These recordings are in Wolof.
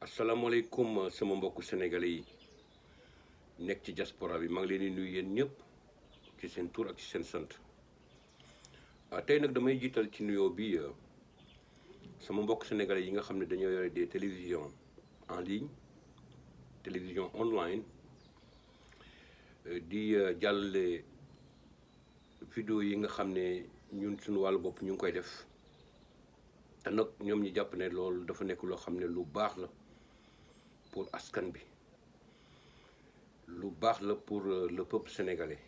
asalaamaaleykum sama mbokku sénégalais yi nekk ci diaspora bi maa ngi leen di nuyu yéen ñëpp ci seen tur ak ci seen sant tey nag damay jiital ci nuyoo bi sama mbokk sénégalais yi nga xam ne dañoo yore des télévisions en ligne télévision online di jàllale vidéo yi nga xam ne ñun suñu wàllu bopp ñu ngi koy def te nag ñoom ñi jàpp ne loolu dafa nekk loo xam ne lu baax la pour askan bi lu baax la pour le peuple sénégalais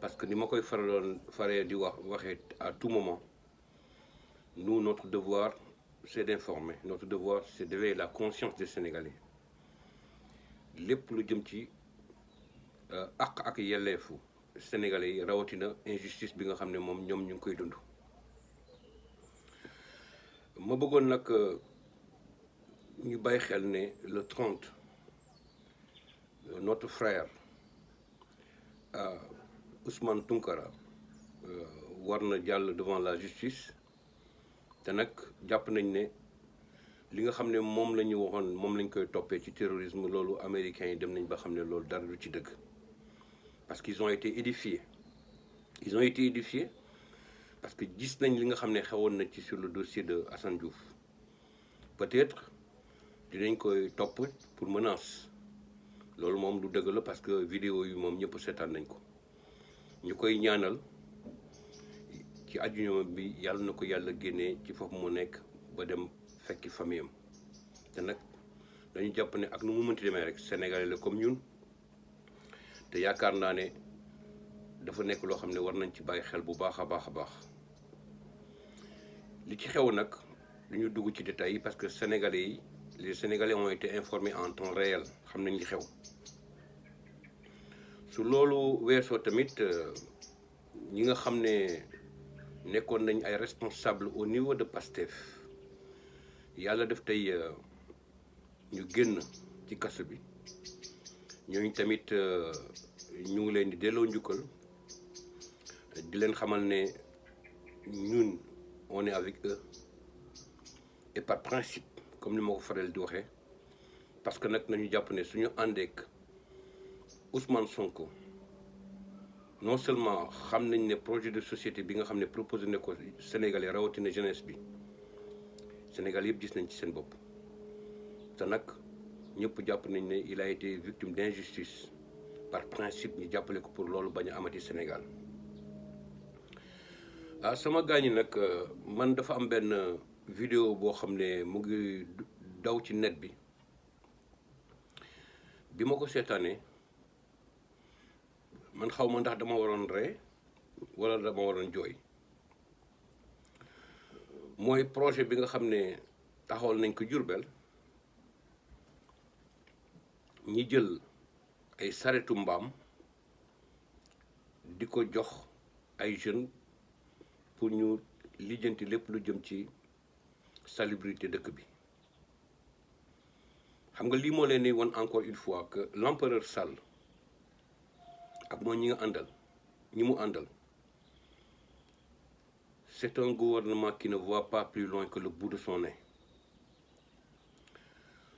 parce que ni ma koy faree di waxee à tout moment nous notre devoir c'est d'informer notre devoir c'est d'éveiller la conscience des Sénégalais lépp lu jëm ci àq ak yelleefu Sénégalais yi rawatina injustice bi nga xam ne moom ñoom ñu ngi koy dund. ma bëggoon nag ñu bàyyi xel ne le 30 notre frère Ousmane Tounkara war na jàll devant la justice te nag jàpp nañ ne li nga xam ne moom la ñu waxoon moom lañ koy toppee ci terrorisme loolu américains yi dem nañ ba xam ne loolu dara du ci dëgg parce qu'ils ont été édifiés parce que gis nañ li nga xam ne xewoon na ci sur le dossier de Assane Diouf peut-être dinañ koy topp pour menace loolu moom lu dëgg la parce que vidéo yi moom ñëpp seetaan nañ ko ñu koy ñaanal ci àjjuma bi yàlla na ko yàlla génnee ci foofu mu nekk ba dem fekki famille am te nag dañu jàpp ne ak nu mu mënti demee rek Sénégalais la comme ñun te yaakaar naa ne dafa nekk loo xam ne war nañ ci bàyyi xel bu baax a baax a baax li ci xew nag duñu dugg ci détails yi parce que Sénégalais yi les Sénégalais ont été informés en temps réel xam nañ li xew su loolu weesoo tamit ñi nga xam ne nekkoon nañ ay responsable au niveau de PASTEF yàlla def tey ñu génn ci kaso bi ñooñu tamit ñu ngi leen di delloo njukkal di leen xamal ne ñun on est avec eux et par principe comme ni ma ko faral di waxee parce que nag nañu jàpp ne suñu àndeek Ousmane Sonko non seulement xam nañ ne projet de société bi nga xam ne proposé na ko Sénégalais rawatina jeunesse bi Sénégal yëpp gis nañ ci seen bopp te nag ñëpp jàpp nañ ne il a été victime d'injustice par principe ñu jàppale ko pour loolu bañ a amati Sénégal sama gaañ yi nag man dafa am benn vidéo boo xam ne mu ngi daw ci net bi ma ko seetaanee man xaw ma ndax dama waroon ree wala dama waroon jooy mooy projet bi nga xam ne taxawal nañ ko Jurbel ñi jël ay saretu mbaam di ko jox ay jeunes pour ñu lijjanti lépp lu jëm ci salubrité dëkk bi xam nga lii moo leen di wan encore une fois que l'empereur Sall ak mooy ñi mu àndal c'est un gouvernement qui ne voit pas plus loin que le bout de son nez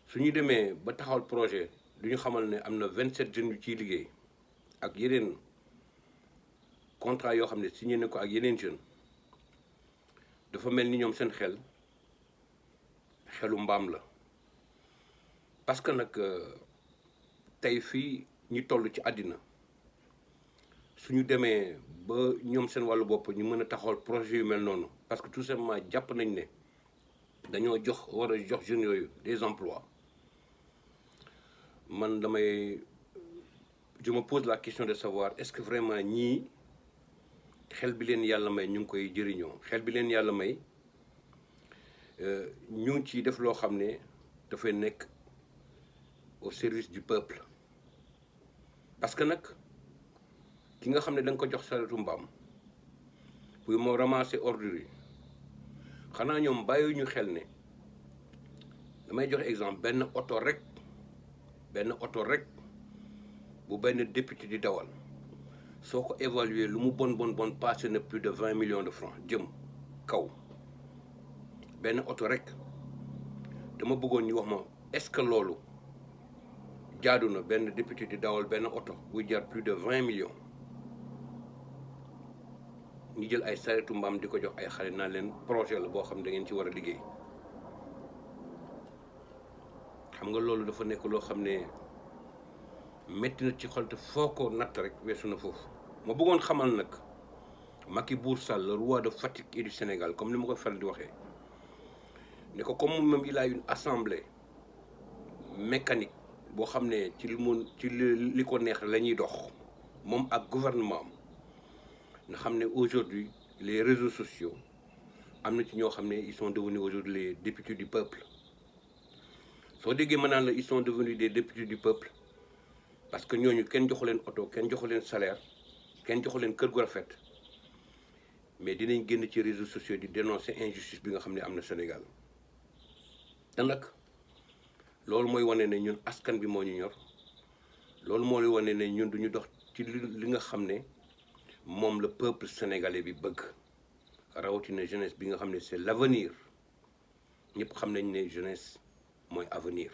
su ñu demee ba taxawal projet du ñu xamal ne am na 27 jeunes yu ciy liggéey ak yeneen contrat yoo xam ne signé na ko ak yeneen jeunes dafa mel ni ñoom seen xelu mbaam la parce que nag tey fii ñi toll ci àddina suñu demee ba ñoom seen wàllu bopp ñu mën a taxawal projet yu mel noonu parce que tout simplement jàpp nañ ne dañoo war a jox jeunes yooyu des emplois man je me pose la question de savoir est-ce que vraiment ñii xel bi leen yàlla may ñu ngi koy jëriñoo xel bi leen yàlla may ñu ngi ciy def loo xam ne dafay nekk au service du peuple parce que nag ki nga xam ne da nga ko jox saretu mbaam pour moo ramasser ordures yi xanaa ñoom bàyyiwuñu xel ne damay jox exemple benn oto rek bu benn député di dawal soo ko évaluer lu mu bon passé na plus de 20 millions de francs jëm kaw benn oto rek dama bëggoon ñu wax ma est-ce que loolu jaadu na benn député di dawal benn oto buy jar plus de 20 millions ñu jël ay saretu mbaam di ko jox ay xale naan leen projet la boo xam ne da ngeen ci war a liggéey. xam nga loolu dafa nekk loo xam ne métti na ci xol te foo ko natt rek weesu na foofu. ma bëggoon xamal nag Macky Bour Sall le roi de Fatick et du Sénégal comme ni ma koy faral di waxee ne ko comme moom il a une assemblée mécanique boo xam ne ci li ko neex la ñuy dox moom ak gouvernement am nga xam ne aujourd'hui les réseaux sociaux am na ci ñoo xam ne ils sont devenus aujourd'hui les députés du peuple. soo déggee ma naan la ils sont devenus des députés du peuple parce que ñooñu kenn joxu leen oto kenn joxu leen salaire kenn joxu leen kër gu rafet mais dinañ génn ci réseaux sociaux di dénoncer injustice bi nga xam ne am na Sénégal. te nag loolu mooy wane ne ñun askan bi moo ñu ñor loolu mooy wane ne ñun duñu dox ci li nga xam ne moom le peuple sénégalais bi bëgg rawatina jeunesse bi nga xam ne c'est l'avenir ñëpp xam nañ ne jeunesse mooy avenir.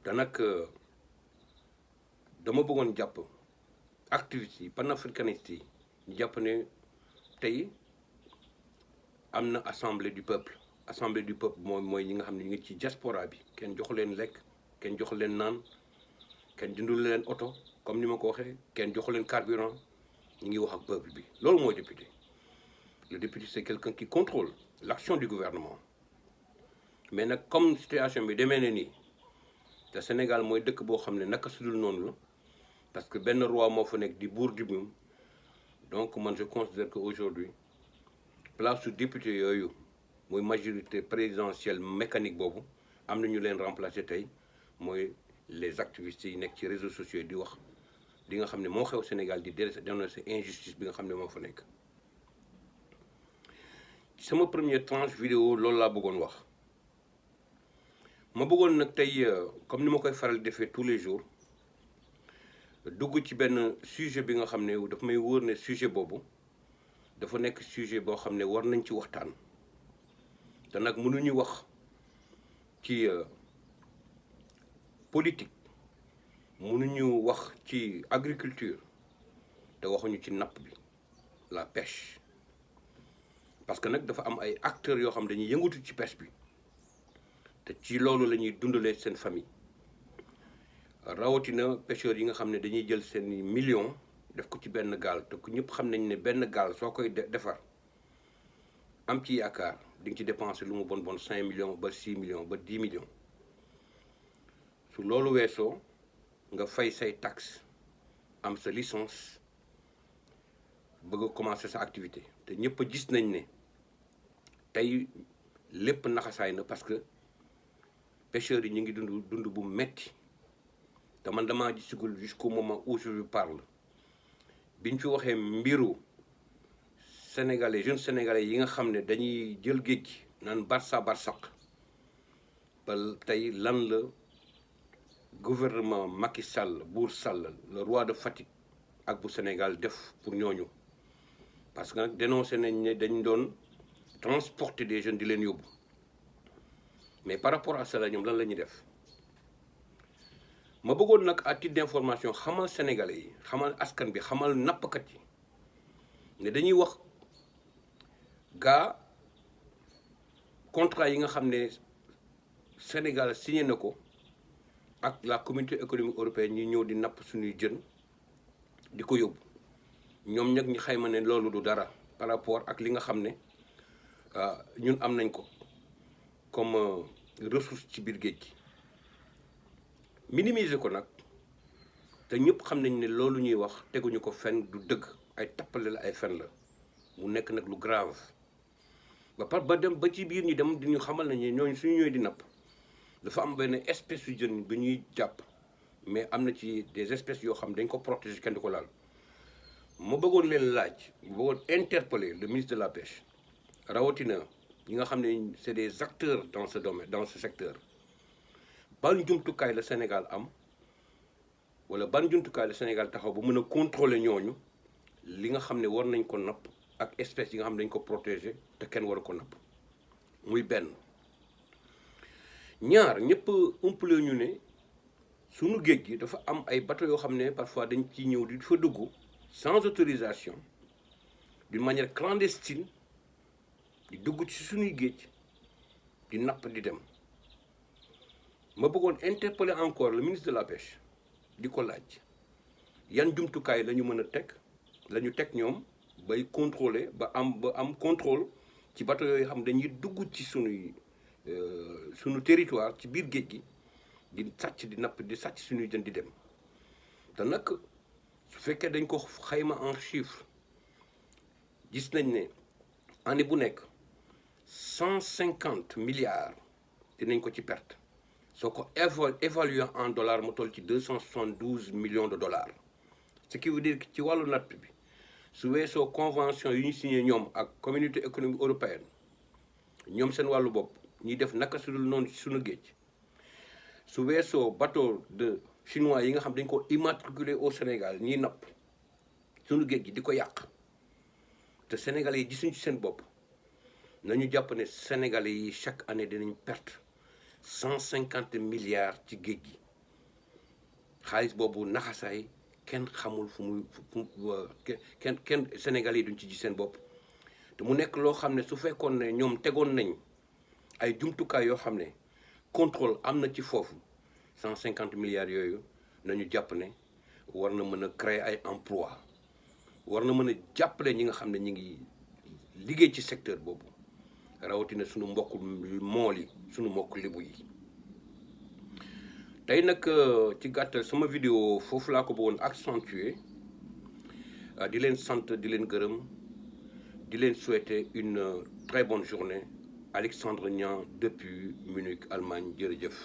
te nag dama bëggoon jàpp activistes yi panafricanistes yi ñu jàpp ne tey am na assemblée du peuple. assemblée du peuple mooy ñi nga xam ne ñu ngi ci diaspora bi kenn joxu leen lekk kenn joxu leen naan kenn jëndul leen oto comme ni ma ko waxee kenn joxu leen carburant ñu ngi wax ak peuple bi loolu mooy député. Le député c'est quelqu'un qui contrôle l'action du gouvernement. mais nag comme situation bi demee ne nii te Sénégal mooy dëkk boo xam ne naka sudul noonu la parce que benn roi moo fa nekk di buur di moom donc man je considère que aujourd'hui place su député yooyu mooy majorité présidentielle mécanique boobu am na ñu leen remplacer tey mooy les activistes yi nekk ci réseaux sociaux yi di wax li nga xam ne moo xew Sénégal di dénoncer injustice bi nga xam ne moo fa nekk. sama première tranche vidéo loolu laa bëggoon wax. ma bëggoon nag tey comme ni ma koy faral defee tous les jours dugg ci benn sujet bi nga xam ne daf may wóor ne sujet boobu dafa nekk sujet boo xam ne war nañ ci waxtaan te nag mënuñu wax ci politique mënuñu wax ci agriculture te waxuñu ci napp bi la pêche parce que nag dafa am ay acteurs yoo xam dañuy yëngatu ci pêche bi te ci loolu la ñuy dundalee seen famille rawatina pêcheurs yi nga xam ne dañuy jël seen millions def ko ci benn gaal te ku ñëpp xam nañ ne benn gaal soo koy defar am ci yaakaar di nga ci dépenser lu mu bon 5 millions ba 6 millions ba 10 millions su loolu weesoo nga fay say taxe am sa licence bëgg a commencer sa activité te ñëpp a gis nañ ne tey lépp naxasaay na parce que pêcheurs yi ñu ngi dund bu metti te man damaa gisigul jusqu'au moment où je vous parle biñ fi waxee mbiru sénégalais jeunes sénégalais yi nga xam ne dañuy jël géej gi naan Barça Barsaq ba tey lan la gouvernement Macky Sall Bour Sall le roi de Fatick ak bu Sénégal def pour ñooñu parce que nag dénoncé nañ ne dañ doon transporter des jeunes di leen yóbbu mais par rapport à cela ñoom lan la ñuy def ma bëggoon nag à titre d'information xamal sénégalais yi xamal askan bi xamal nappkat yi ne dañuy wax gaa contrat yi nga xam ne Sénégal signé na ko ak la communauté économique européenne ñi ñëw di napp suñuy jën di ko yóbbu ñoom nag ñu xayma ne loolu du dara par rapport ak li nga xam ne ñun am nañ ko comme ressource ci biir géej gi minimiser ko nag te ñëpp xam nañ ne loolu ñuy wax teguñu ko fenn du dëgg ay tappale la ay fen la mu nekk nag lu grave ba dem ba ci biir ñi dem di ñu xamal nañ ne ñooñu suñu ñëwee di napp dafa am benn espèce yu jën bi ñuy jàpp mais am na ci des espèces yoo xam dañ ko protéger kenn du ko laal ma bëggoon leen laaj bëggoon interpeller le ministre de la pêche rawatina ñi nga xam ne c'est des acteurs dans ce domaine dans ce secteur ban jumtukaay la Sénégal am wala ban jumtukaay la Sénégal taxaw ba mën a contrôler ñooñu li nga xam ne war nañ ko napp ak espèces yi nga xam ne dañ ko protéger te kenn waru ko napp muy benn ñaar ñëpp umpale ñu ne sunu géej gi dafa am ay bateau yoo xam ne parfois dañ ci ñëw di fa dugg sans autorisation d'une manière clandestine di dugg ci sunuy géej di napp di dem. ma bëggoon interpeller encore le ministre de la pêche di ko laaj yan jumtukaay la ñu mën a teg la ñu teg ñoom bay contrôler ba am contrôle ci bateau yooyu xam dañuy dugg ci sunu territoire ci biir géej gi di sàcc di napp di sàcc suñuy jën di dem. te nag su fekkee dañ ko xayma en chiffre gis nañ ne année bu nekk 150 milliards dinañ ko ci perte. soo ko évalué en dollars mu toll ci 272 millions de dollars ce qui veut dire que ci wàllu natt bi su weesoo convention yu ñu signé ñoom ak communauté économique européenne ñoom seen wàllu bopp ñuy def naka su dul noonu ci suñu géej su weesoo bateau de chinois yi nga xam dañ ko immatriculé au Sénégal ñiy napp suñu géej gi di ko yàq te sénégalais yi gisuñ ci seen bopp nañu jàpp ne sénégalais yi chaque année dinañ perte 150 milliards ci géej gi xaalis boobu naxasaay kenn xamul fu muy kenn Sénégalais yi duñ ci gis seen bopp te mu nekk loo xam ne su fekkoon ne ñoom tegoon nañ ay jumtukaay yoo xam ne contrôle am na ci foofu 150 milliards yooyu nañu jàpp ne war na mën a créer ay emploi war na mën a jàppale ñi nga xam ne ñi ngi liggéey ci secteur boobu rawatina sunu mbokk mool yi sunu mbokk lébu yi. tey nag ci gàttal sama vidéo foofu laa ko bëggoon accentuer di leen sant di leen gërëm di leen souhaiter une très bonne journée. Alexandre Niang depuis Munich, Allemagne. Jërëjëf.